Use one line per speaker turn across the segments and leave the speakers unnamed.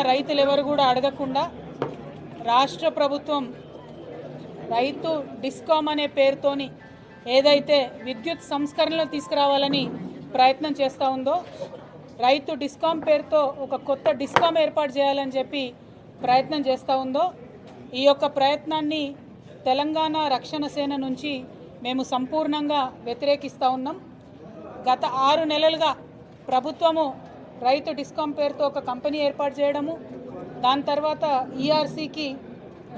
రైతులు ఎవరు కూడా అడగకుండా రాష్ట్ర ప్రభుత్వం రైతు డిస్కామ్ అనే పేరుతోని ఏదైతే విద్యుత్ సంస్కరణలు తీసుకురావాలని ప్రయత్నం చేస్తూ ఉందో, రైతు డిస్కామ్ పేరుతో ఒక కొత్త డిస్కామ్ ఏర్పాటు చేయాలని చెప్పి ప్రయత్నం చేస్తూ ఉందో, ఈ యొక్క ప్రయత్నాన్ని తెలంగాణ రక్షణ సేన నుంచి మేము సంపూర్ణంగా వ్యతిరేకిస్తూ ఉన్నాం. గత 6 నెలలుగా ప్రభుత్వము రైతు డిస్కామ్ పేరుతో ఒక కంపెనీ ఏర్పాటు చేయడము, దాని తర్వాత ఈఆర్సీకి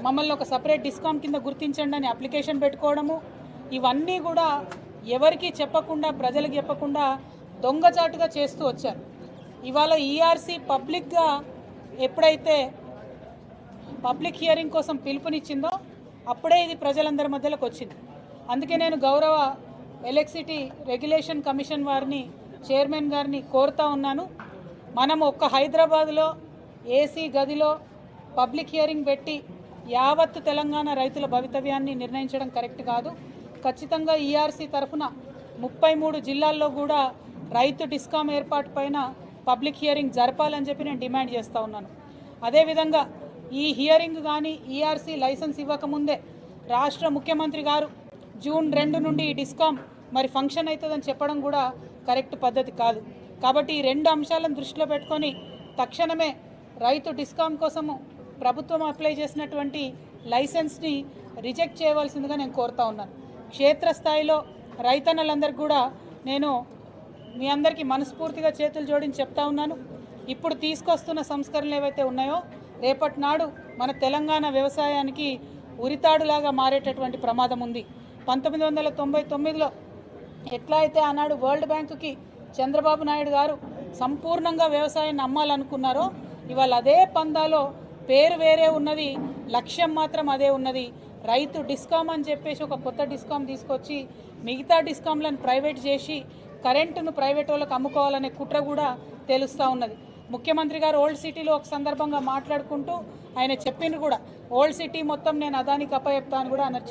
మమ్మల్ని ఒక సపరేట్ డిస్కామ్ కింద గుర్తించండి అని అప్లికేషన్ పెట్టుకోవడము, ఇవన్నీ కూడా ఎవరికి చెప్పకుండా, ప్రజలకు చెప్పకుండా దొంగచాటుగా చేస్తూ వచ్చారు. ఇవాళ ఈఆర్సీ పబ్లిక్గా ఎప్పుడైతే పబ్లిక్ హియరింగ్ కోసం పిలుపునిచ్చిందో అప్పుడే ఇది ప్రజలందరి మధ్యలోకి వచ్చింది. అందుకే నేను గౌరవ ఎలక్ట్రిసిటీ రెగ్యులేషన్ కమిషన్ వారిని, చైర్మన్ గారిని కోరుతా ఉన్నాను, మనం ఒక్క హైదరాబాద్లో ఏసీ గదిలో పబ్లిక్ హియరింగ్ పెట్టి యావత్తు తెలంగాణ రైతుల భవితవ్యాన్ని నిర్ణయించడం కరెక్ట్ కాదు. ఖచ్చితంగా ఈఆర్సీ తరఫున 33 జిల్లాల్లో కూడా రైతు డిస్కామ్ ఏర్పాటు పైన పబ్లిక్ హియరింగ్ జరపాలని చెప్పి నేను డిమాండ్ చేస్తూ ఉన్నాను. అదేవిధంగా ఈ హియరింగ్ కానీ ఈఆర్సీ లైసెన్స్ ఇవ్వకముందే రాష్ట్ర ముఖ్యమంత్రి గారు జూన్ 2 నుండి ఈ డిస్కామ్ మరి ఫంక్షన్ అవుతుందని చెప్పడం కూడా కరెక్ట్ పద్ధతి కాదు. కాబట్టి ఈ 2 అంశాలను దృష్టిలో పెట్టుకొని తక్షణమే రైతు డిస్కామ్ కోసము ప్రభుత్వం అప్లై చేసినటువంటి లైసెన్స్ని రిజెక్ట్ చేయవలసిందిగా నేను కోరుతా ఉన్నాను. క్షేత్రస్థాయిలో రైతన్నలందరికీ కూడా నేను మీ అందరికీ మనస్ఫూర్తిగా చేతులు జోడించి చెప్తా ఉన్నాను, ఇప్పుడు తీసుకొస్తున్న సంస్కరణలు ఏవైతే ఉన్నాయో రేపటి నాడు మన తెలంగాణ వ్యవసాయానికి ఉరితాడులాగా మారేటటువంటి ప్రమాదం ఉంది. 1999లో ఎట్లా అయితే ఆనాడు వరల్డ్ బ్యాంకుకి చంద్రబాబు నాయుడు గారు సంపూర్ణంగా వ్యవసాయాన్ని అమ్మాలనుకున్నారో, ఇవాళ అదే పందాలో పేరు వేరే ఉన్నది, లక్ష్యం మాత్రం అదే ఉన్నది. రైతు డిస్కామ్ అని చెప్పేసి ఒక కొత్త డిస్కామ్ తీసుకొచ్చి మిగతా డిస్కామ్లను ప్రైవేట్ చేసి కరెంటును ప్రైవేట్ వాళ్ళకి అమ్ముకోవాలనే కుట్ర కూడా తెలుస్తూ ఉన్నది. ముఖ్యమంత్రి గారు ఓల్డ్ సిటీలో ఒక సందర్భంగా మాట్లాడుకుంటూ ఆయన చెప్పిండ్రు కూడా, ఓల్డ్ సిటీ మొత్తం నేను అదానికి అప్పచెప్తా అని కూడా అన్నారు.